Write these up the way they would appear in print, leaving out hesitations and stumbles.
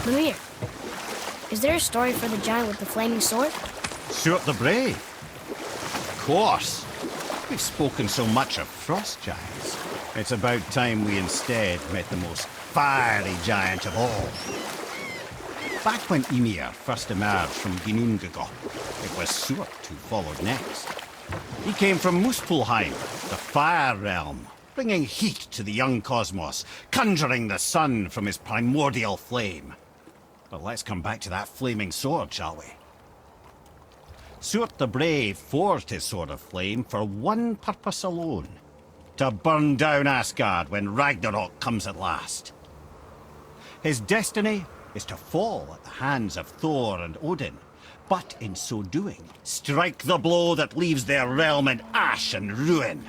Mimir, is there a story for the giant with the flaming sword? Suort the Brave. Of course. We've spoken so much of frost giants. It's about time we instead met the most fiery giant of all. Back when Ymir first emerged from Ginnungagap, it was Suort who followed next. He came from Muspelheim, the Fire Realm, bringing heat to the young cosmos, conjuring the sun from his primordial flame. But let's come back to that flaming sword, shall we? Suort the Brave forged his sword of flame for one purpose alone: to burn down Asgard when Ragnarok comes at last. His destiny is to fall at the hands of Thor and Odin, but in so doing, strike the blow that leaves their realm in ash and ruin.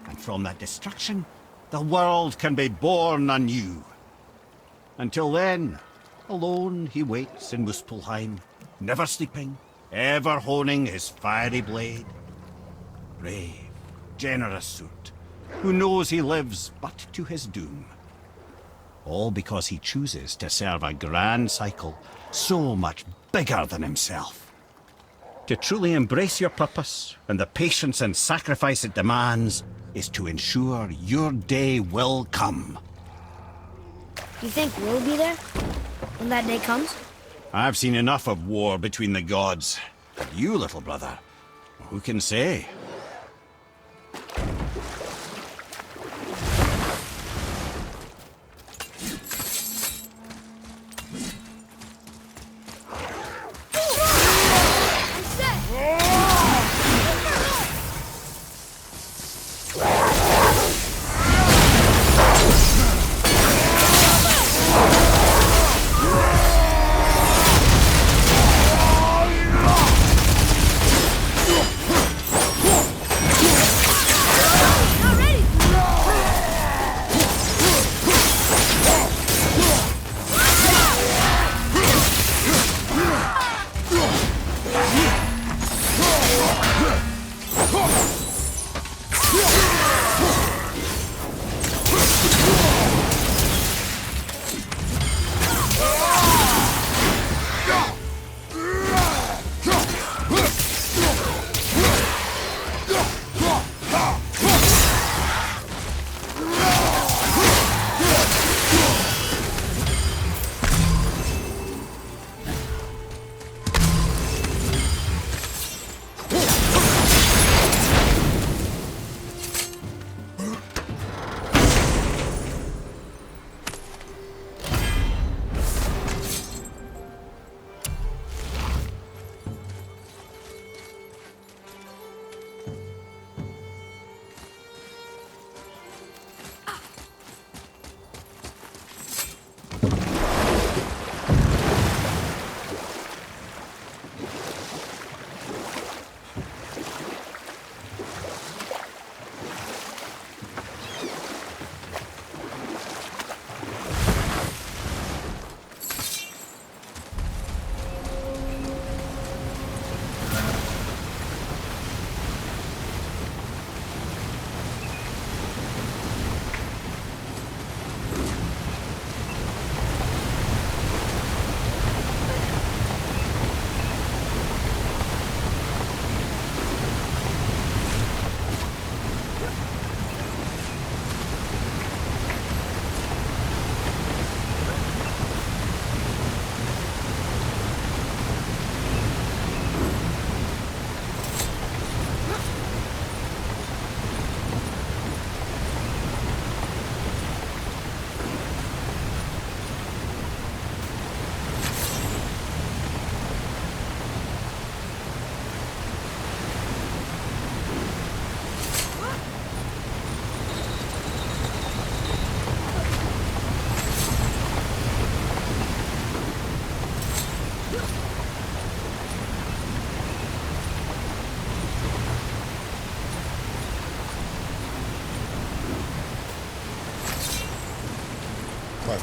And from that destruction, the world can be born anew. Until then, alone he waits in Muspelheim, never sleeping, ever honing his fiery blade. Brave, generous Suort, who knows he lives but to his doom. All because he chooses to serve a grand cycle so much bigger than himself. To truly embrace your purpose and the patience and sacrifice it demands is to ensure your day will come. Do you think we'll be there when that day comes? I've seen enough of war between the gods. But you, little brother, who can say?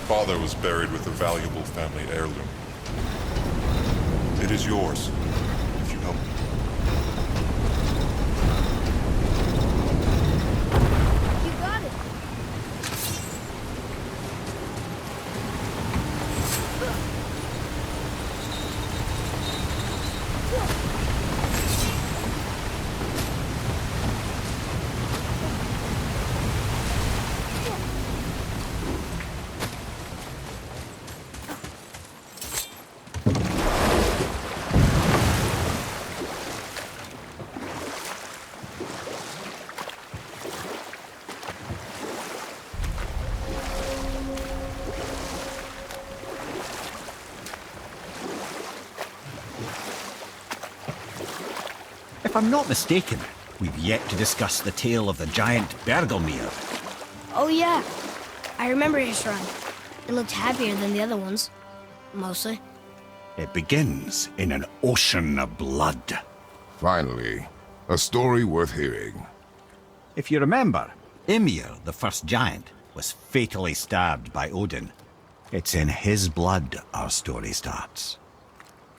father was buried with a valuable family heirloom. It is yours, if you help me. You got it. If I'm not mistaken, we've yet to discuss the tale of the giant Bergelmir. Oh yeah, I remember his shrine. It looked happier than the other ones. Mostly. It begins in an ocean of blood. Finally, a story worth hearing. If you remember, Ymir, the first giant, was fatally stabbed by Odin. It's in his blood our story starts.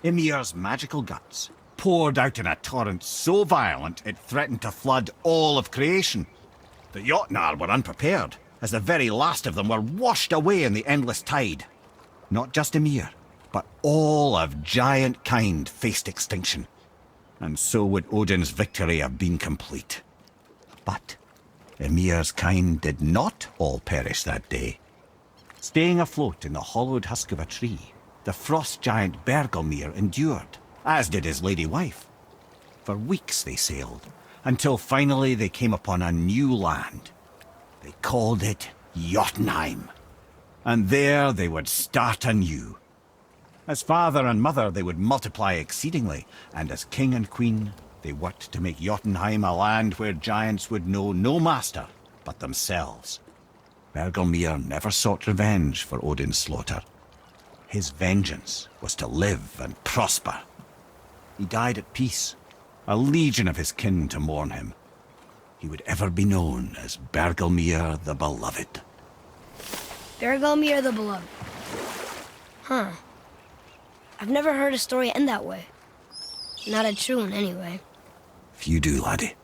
Ymir's magical guts poured out in a torrent so violent it threatened to flood all of creation. The Jotnar were unprepared, as the very last of them were washed away in the endless tide. Not just Ymir, but all of giant kind faced extinction. And so would Odin's victory have been complete. But Ymir's kind did not all perish that day. Staying afloat in the hollowed husk of a tree, the frost giant Bergelmir endured, as did his lady wife. For weeks they sailed, until finally they came upon a new land. They called it Jotunheim. And there they would start anew. As father and mother they would multiply exceedingly, and as king and queen they worked to make Jotunheim a land where giants would know no master but themselves. Bergelmir never sought revenge for Odin's slaughter. His vengeance was to live and prosper. He died at peace, a legion of his kin to mourn him. He would ever be known as Bergelmir the Beloved. Bergelmir the Beloved. Huh. I've never heard a story end that way. Not a true one, anyway. Few do, laddie.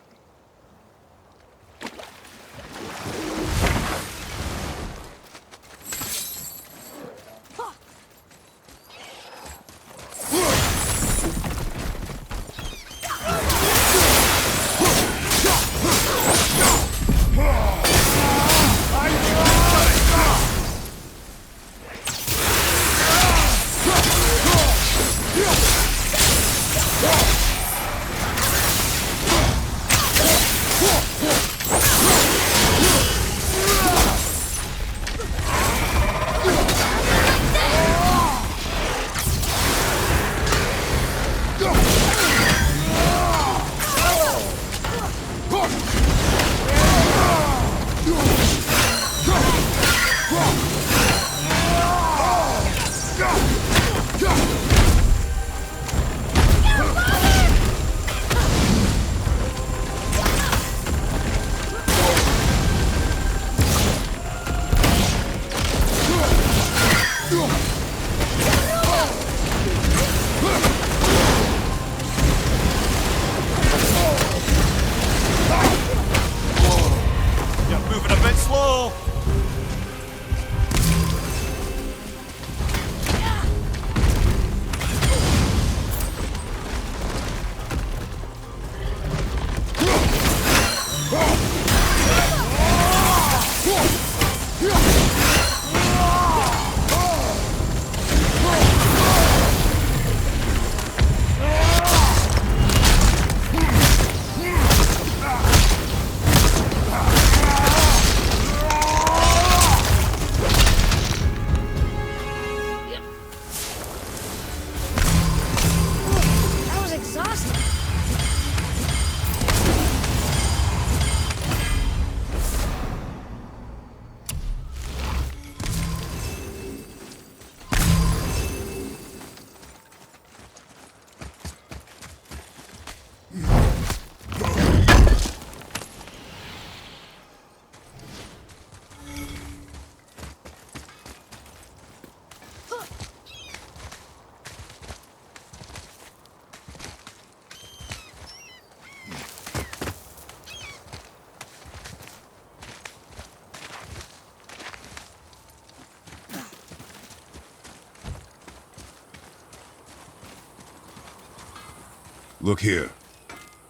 Look here.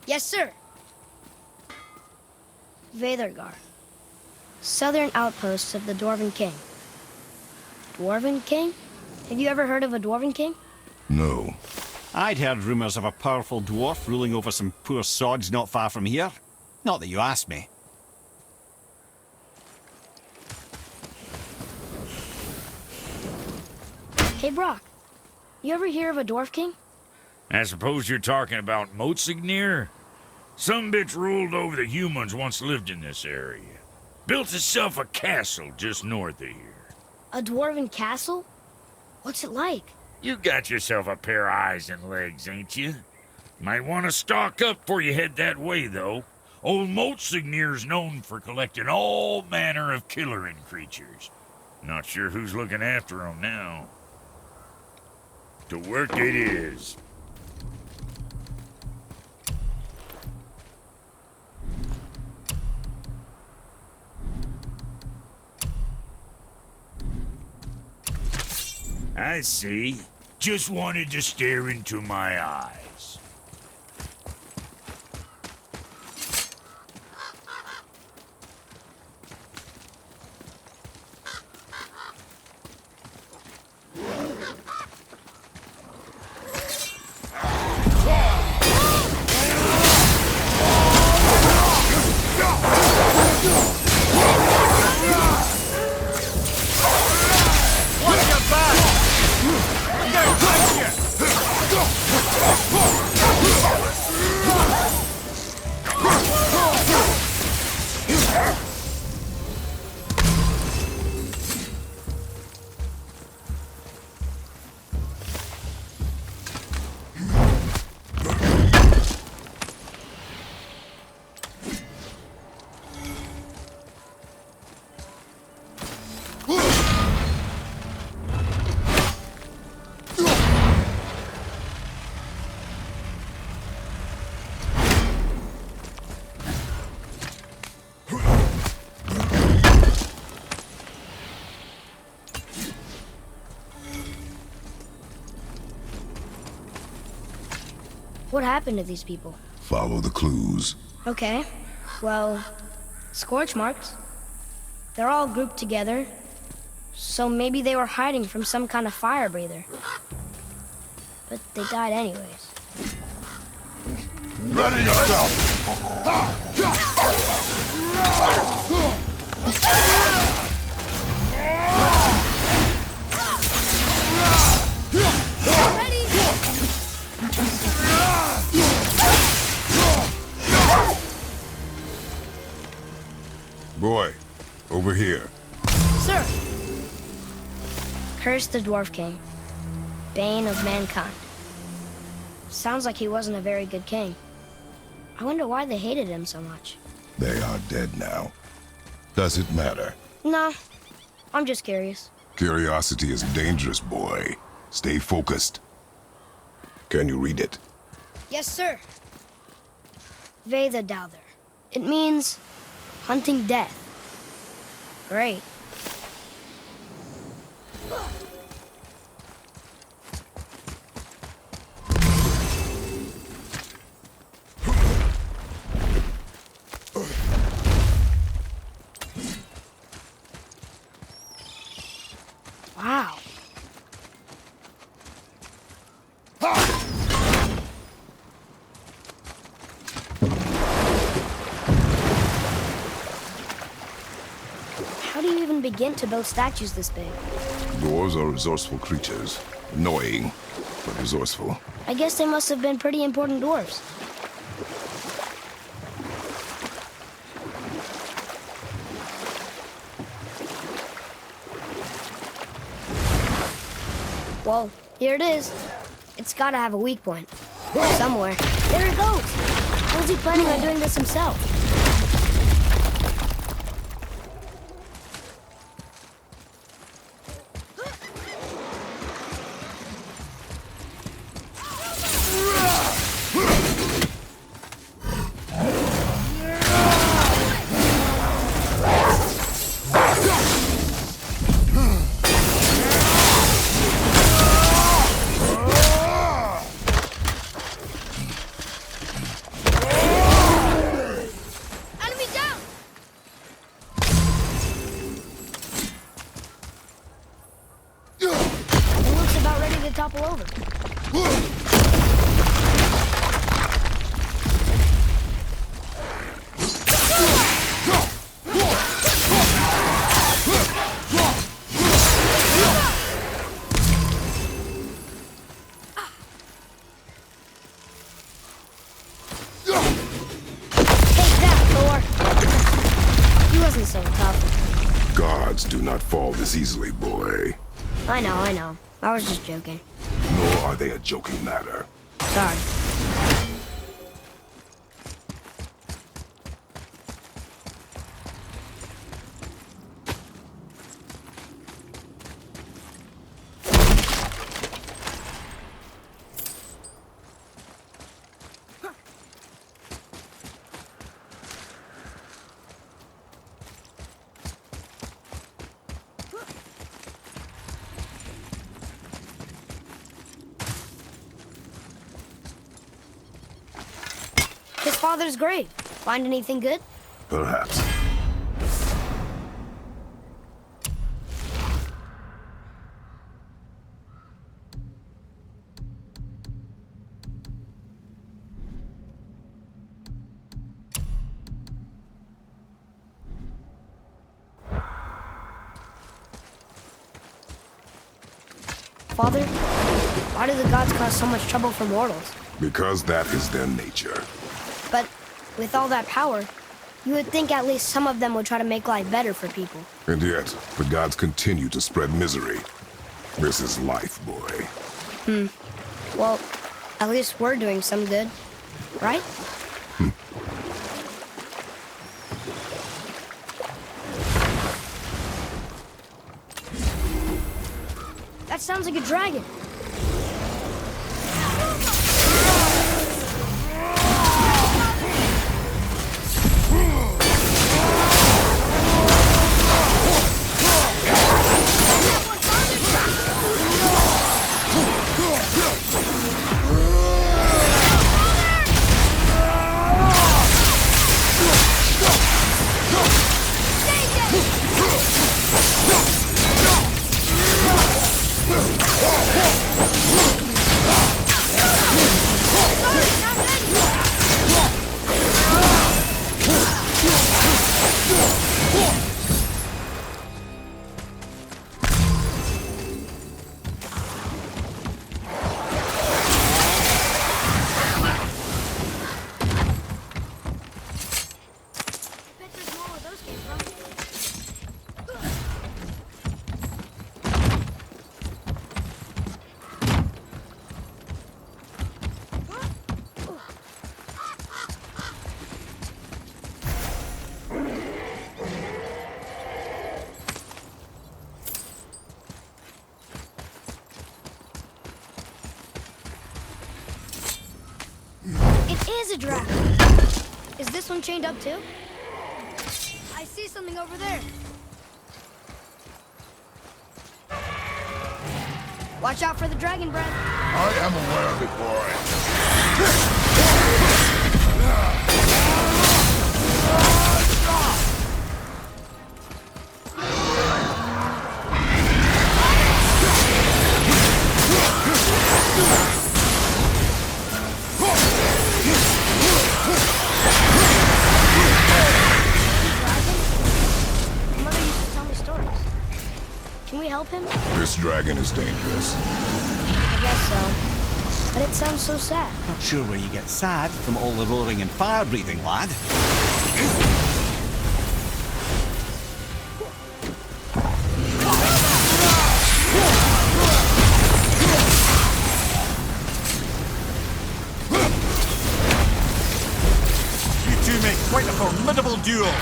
Yes, sir. Veðrgar. Southern outposts of the Dwarven King. Dwarven King? Have you ever heard of a Dwarven King? No. I'd heard rumours of a powerful dwarf ruling over some poor sods not far from here. Not that you asked me. Hey, Brock. You ever hear of a Dwarf King? I suppose you're talking about Motsignir? Some bitch ruled over the humans once lived in this area. Built itself a castle just north of here. A Dwarven castle? What's it like? You got yourself a pair of eyes and legs, ain't you? Might want to stock up before you head that way, though. Old Motsignir's known for collecting all manner of killerin creatures. Not sure who's looking after 'em now. To work it is. I see. Just wanted to stare into my eyes. What happened to these people? Follow the clues. Okay. Well, scorch marks. They're all grouped together. So maybe they were hiding from some kind of fire breather. But they died anyways. Ready yourself! Boy, over here. Sir! Curse the Dwarf King. Bane of mankind. Sounds like he wasn't a very good king. I wonder why they hated him so much. They are dead now. Does it matter? No, I'm just curious. Curiosity is dangerous, boy. Stay focused. Can you read it? Yes, sir. Veðrdáðr. It means hunting death. Great. Wow. How do you even begin to build statues this big? Dwarves are resourceful creatures. Annoying, but resourceful. I guess they must have been pretty important dwarves. Well, here it is. It's gotta have a weak point. Somewhere. There it goes! How was he planning on doing this himself? Gods do not fall this easily, boy. I know. I was just joking. Nor are they a joking matter. Sorry. His father's grave. Find anything good? Perhaps. Father, why do the gods cause so much trouble for mortals? Because that is their nature. But with all that power, you would think at least some of them would try to make life better for people. And yet, the gods continue to spread misery. This is life, boy. Well, at least we're doing some good, right? That sounds like a dragon. It is a dragon. Is this one chained up too? I see something over there. Watch out for the dragon breath. I am aware of it, boy. Mother used to tell me stories. Can we help him? This dragon is dangerous. I guess so. But it sounds so sad. Not sure where you get sad from all the roaring and fire breathing, lad. You two make quite a formidable duo.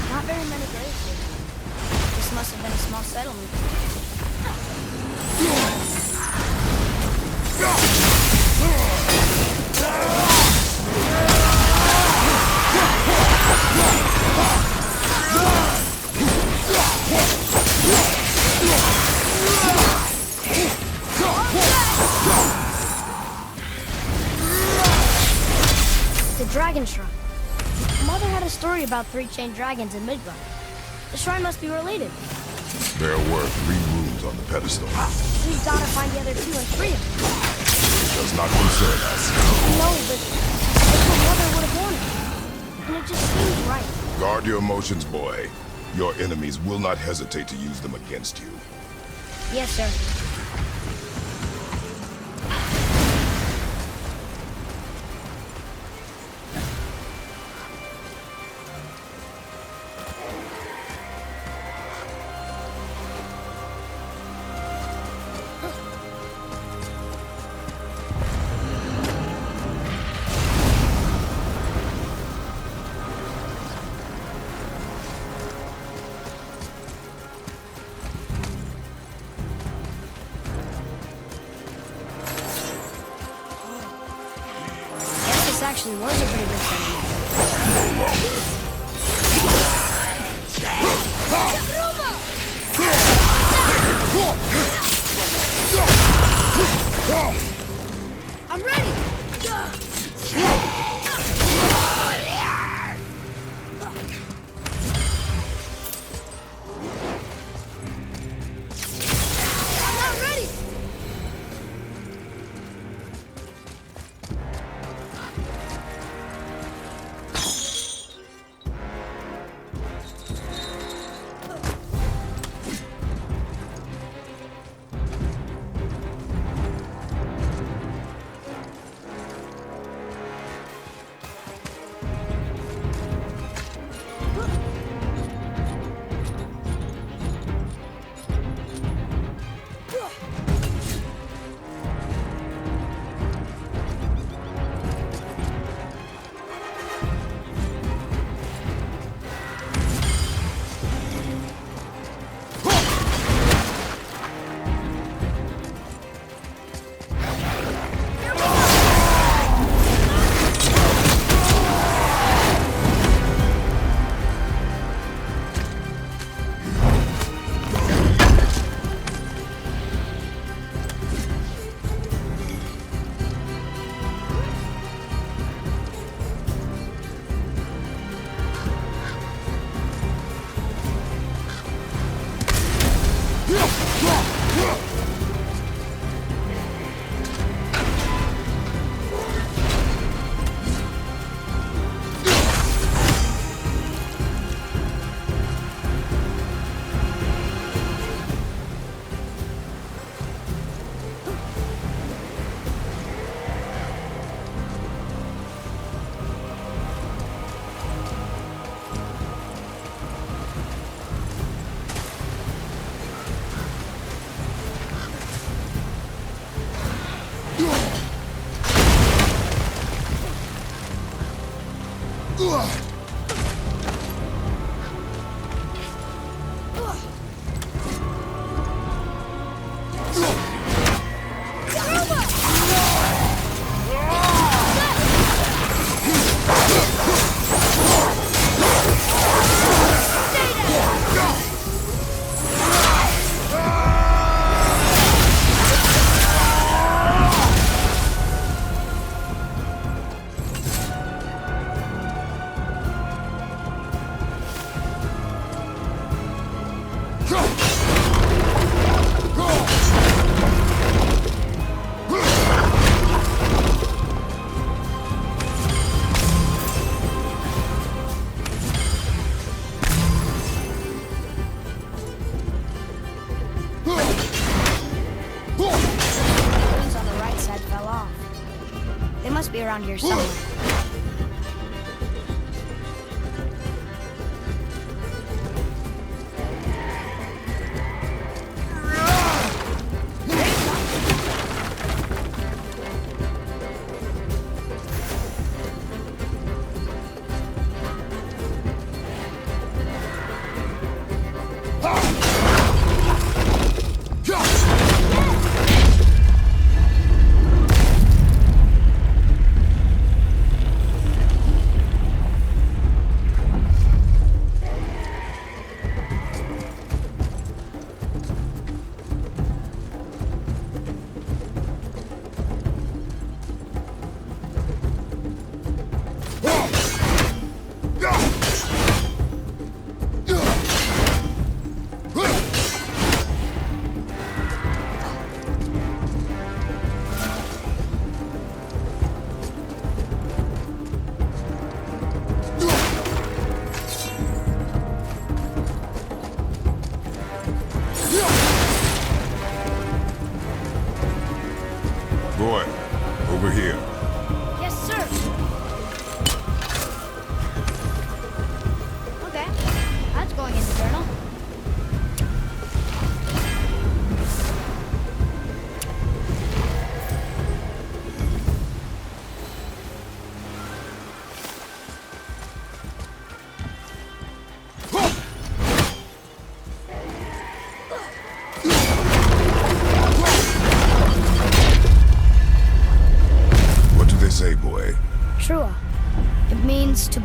Not very many graves here. This must have been a small settlement. The Dragon Shrine. Mother had a story about 3 chained dragons in Midgard. The shrine must be related. There were 3 rooms on the pedestal. We've got to find the other 2 and free them. It does not concern us. No, but that's what Mother would have wanted. And it just seems right. Guard your emotions, boy. Your enemies will not hesitate to use them against you. Yes, sir. actually was a pretty good friend. I'm ready! I'm not ready! Must be around here somewhere.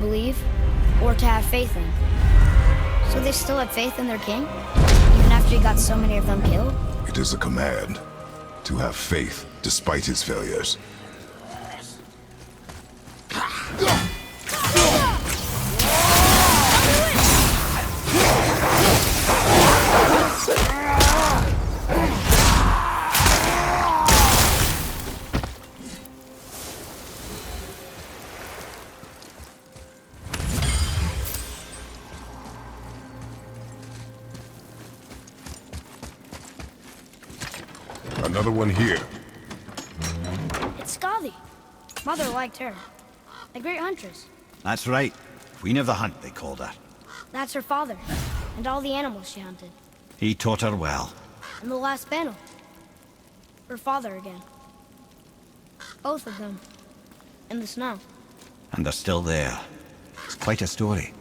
believe or to have faith in. So they still have faith in their king? Even after he got so many of them killed? It is a command to have faith despite his failures. Another one here. It's Skadi. Mother liked her. A great huntress. That's right. Queen of the Hunt, they called her. That's her father, and all the animals she hunted. He taught her well. In the last battle. Her father again. Both of them. In the snow. And they're still there. It's quite a story.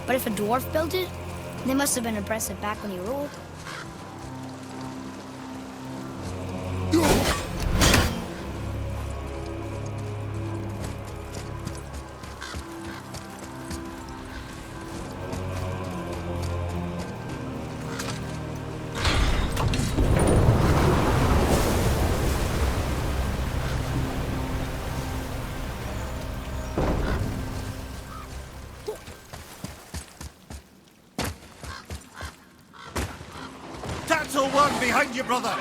But if a dwarf built it, they must have been impressive back when he ruled. Tatzel one behind you, brother!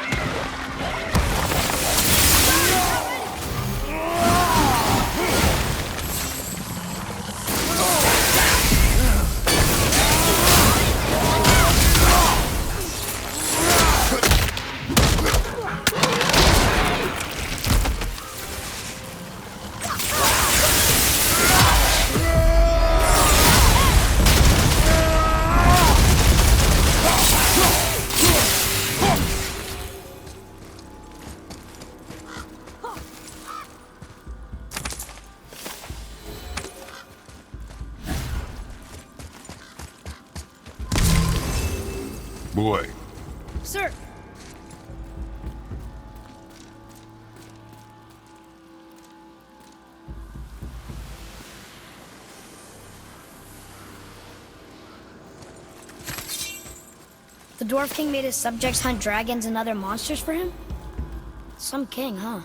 Boy. Sir! The Dwarf King made his subjects hunt dragons and other monsters for him? Some king, huh?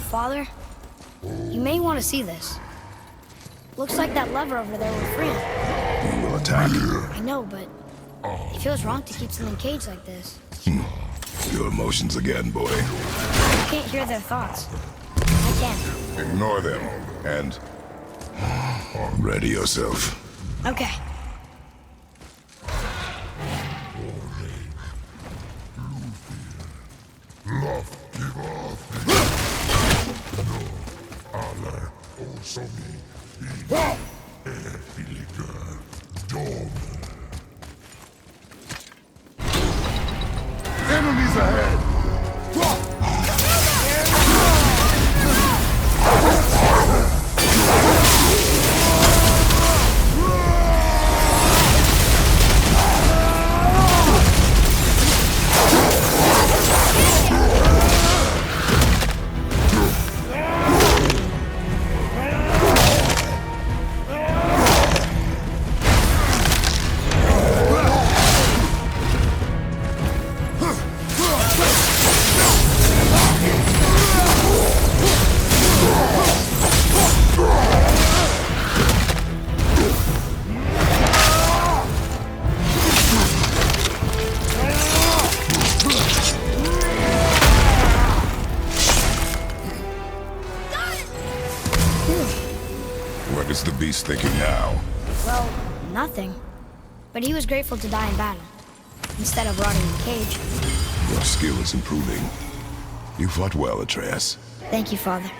Father, you may want to see this. Looks like that lever over there will free him. We will attack. I know, but it feels wrong to keep them in a cage like this. Your emotions again, boy. I can't hear their thoughts. I can. Ignore them, and... ready yourself. Okay. Enemies ahead! What is the beast thinking now? Well, nothing. But he was grateful to die in battle, instead of rotting in a cage. Your skill is improving. You fought well, Atreus. Thank you, Father.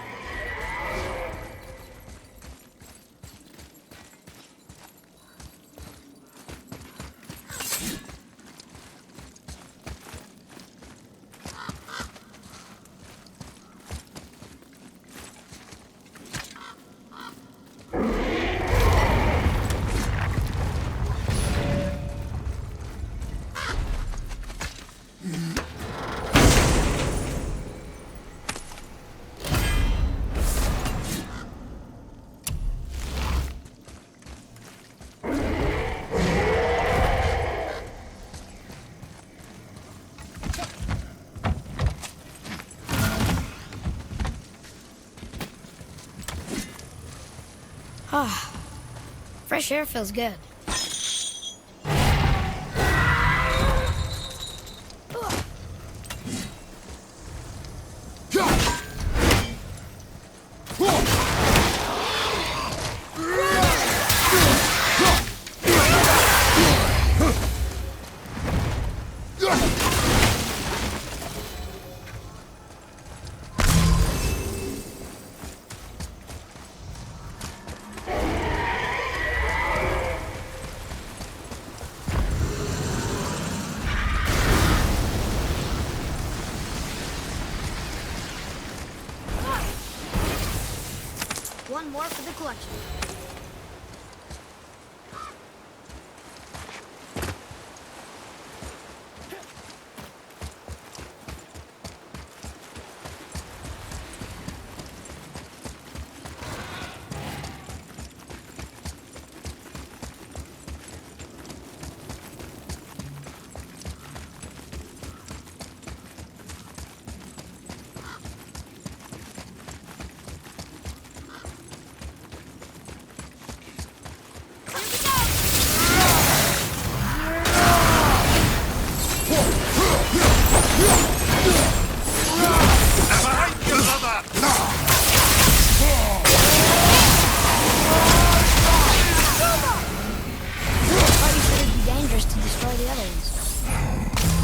Ah, fresh air feels good. One more for the collection.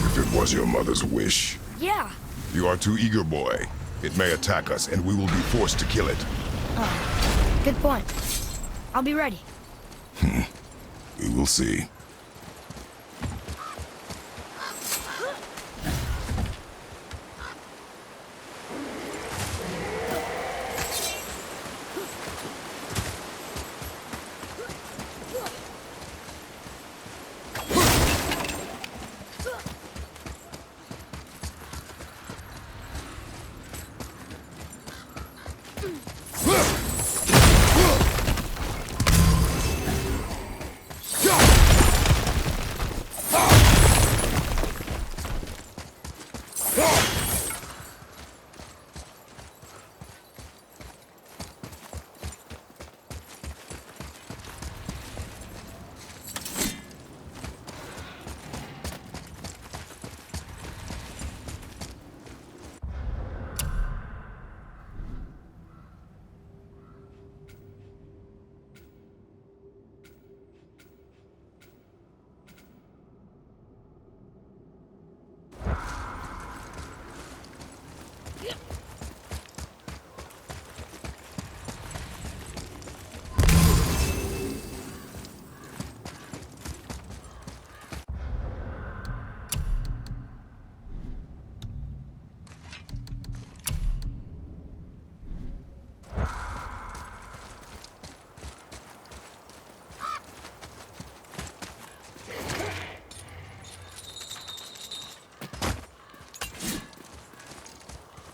If it was your mother's wish. Yeah. You are too eager, boy. It may attack us, and we will be forced to kill it. Oh, good point. I'll be ready. We will see.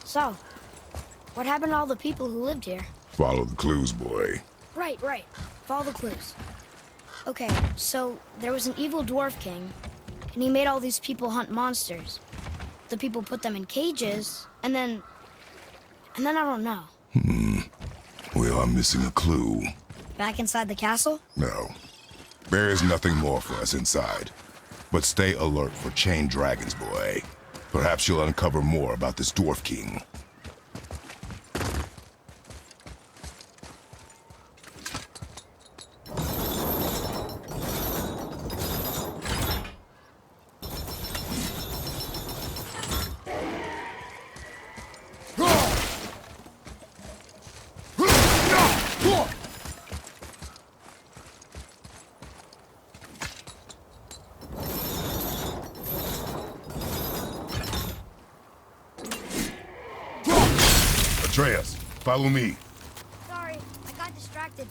So, what happened to all the people who lived here? Follow the clues, boy. Right, right. Follow the clues. Okay, so there was an evil dwarf king, and he made all these people hunt monsters. The people put them in cages, and then I don't know. We are missing a clue. Back inside the castle? No. There is nothing more for us inside. But stay alert for chained dragons, boy. Perhaps you'll uncover more about this dwarf king. Atreus, follow me. Sorry, I got distracted.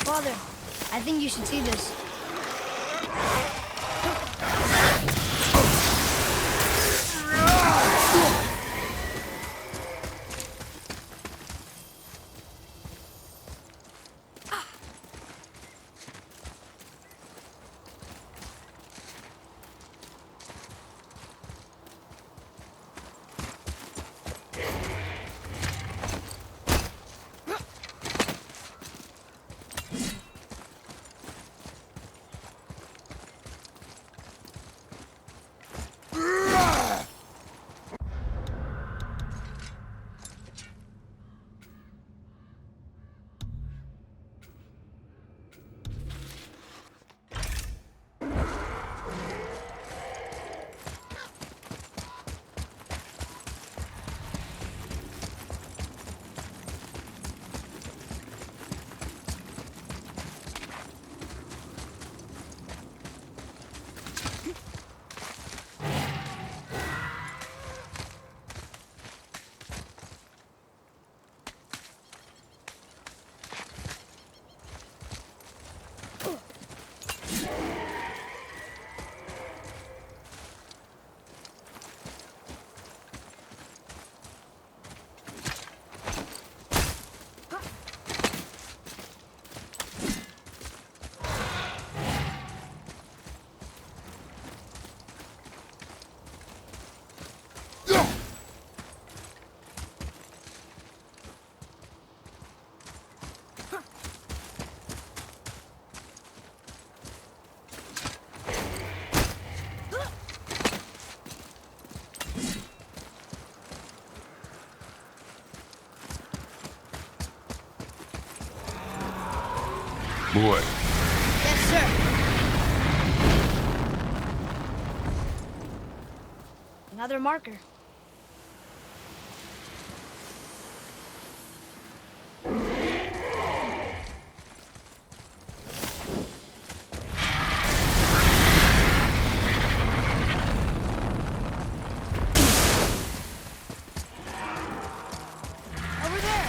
Father, I think you should see this. Boy, Yes, sir. Another marker. Over there.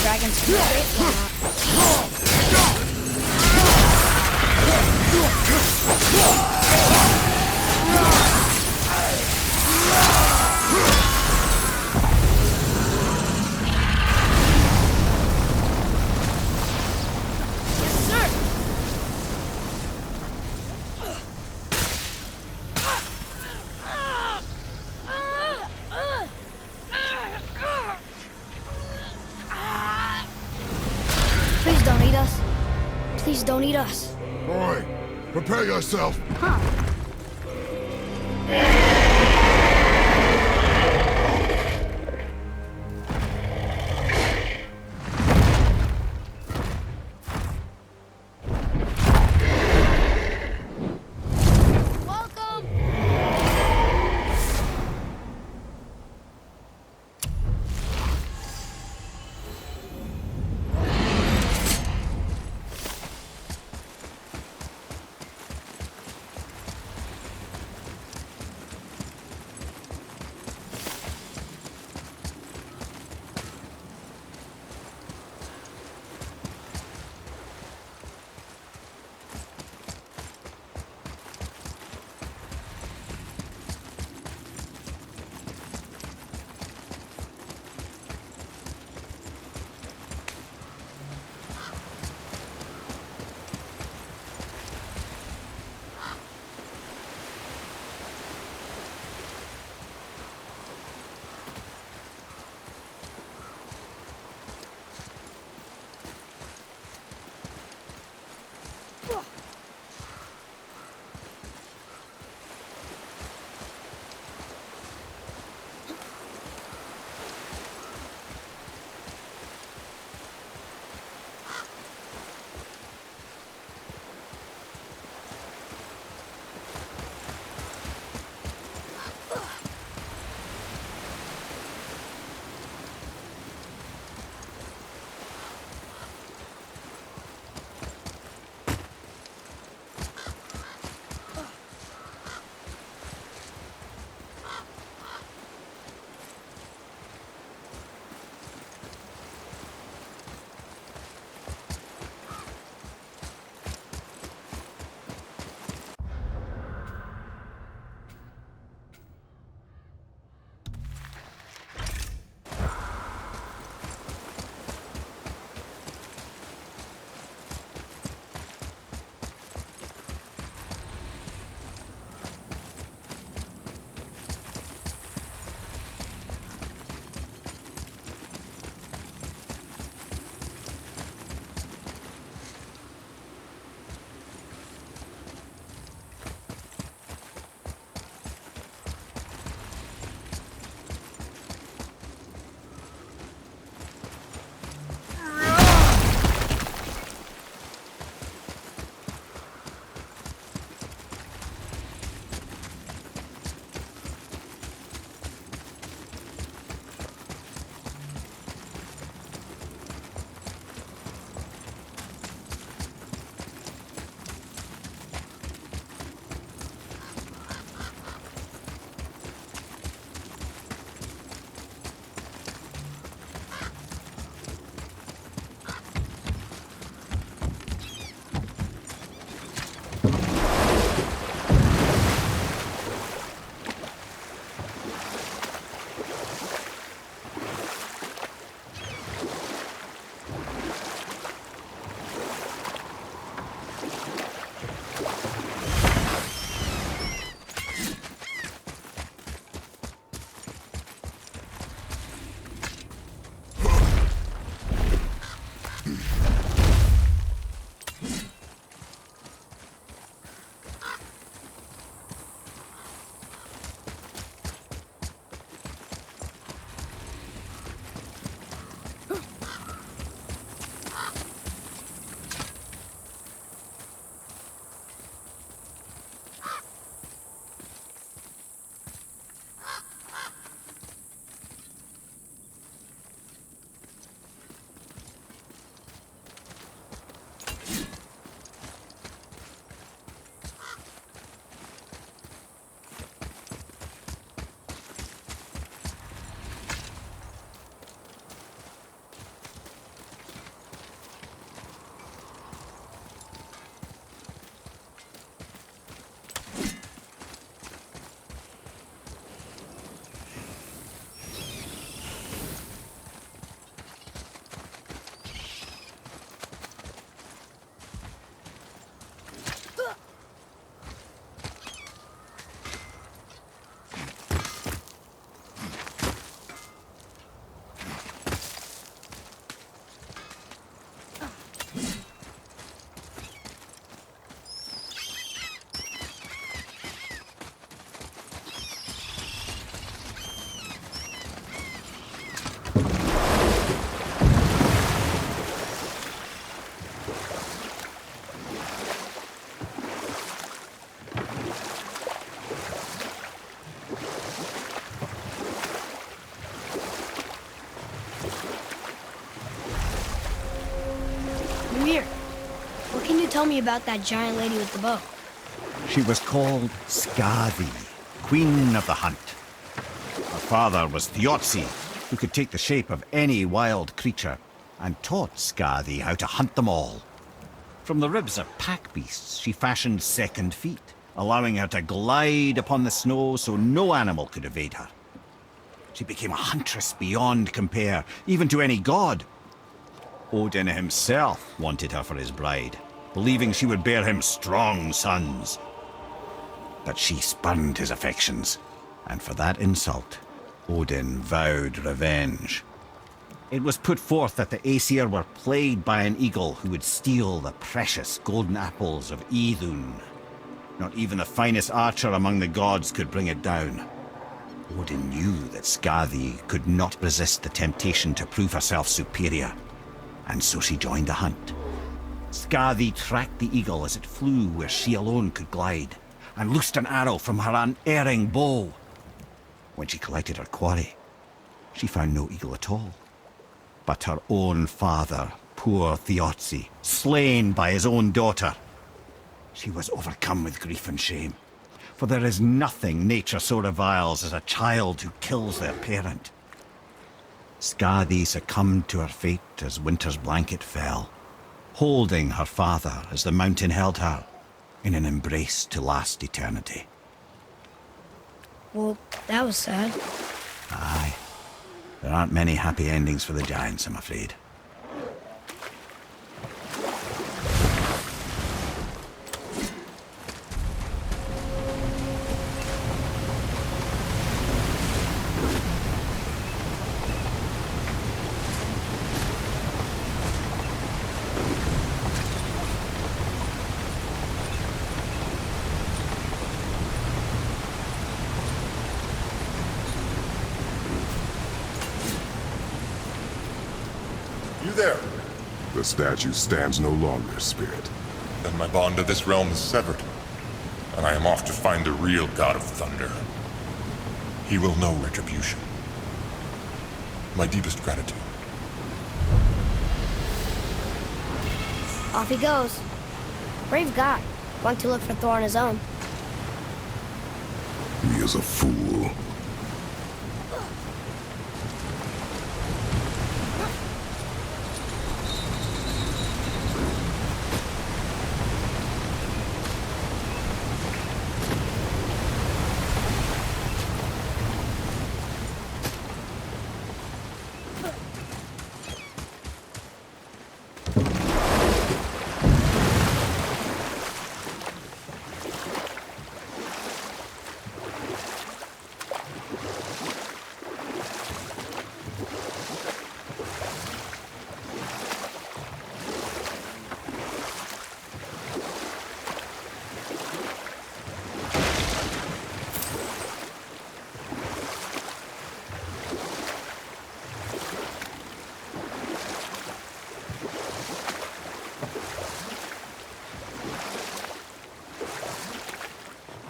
dragons can escape or not. Yes, sir. Please don't eat us. Please don't eat us. Boy, prepare yourself. Welcome. tell me about that giant lady with the bow. She was called Skadi, Queen of the Hunt. Her father was Thiotzi, who could take the shape of any wild creature, and taught Skadi how to hunt them all. From the ribs of pack beasts, she fashioned second feet, allowing her to glide upon the snow so no animal could evade her. She became a huntress beyond compare, even to any god. Odin himself wanted her for his bride, believing she would bear him strong sons. But she spurned his affections, and for that insult, Odin vowed revenge. It was put forth that the Aesir were plagued by an eagle who would steal the precious golden apples of Idun. Not even the finest archer among the gods could bring it down. Odin knew that Skadi could not resist the temptation to prove herself superior, and so she joined the hunt. Skadi tracked the eagle as it flew where she alone could glide, and loosed an arrow from her unerring bow. When she collected her quarry, she found no eagle at all, but her own father, poor Thiotzi, slain by his own daughter. She was overcome with grief and shame, for there is nothing nature so reviles as a child who kills their parent. Skadi succumbed to her fate as winter's blanket fell, holding her father as the mountain held her in an embrace to last eternity. Well, that was sad. Aye. There aren't many happy endings for the giants, I'm afraid. You there? The statue stands no longer, Spirit. Then my bond to this realm is severed, and I am off to find the real God of Thunder. He will know retribution. My deepest gratitude. Off he goes. Brave guy. One to look for Thor on his own. He is a fool.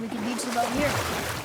We can beach the boat here.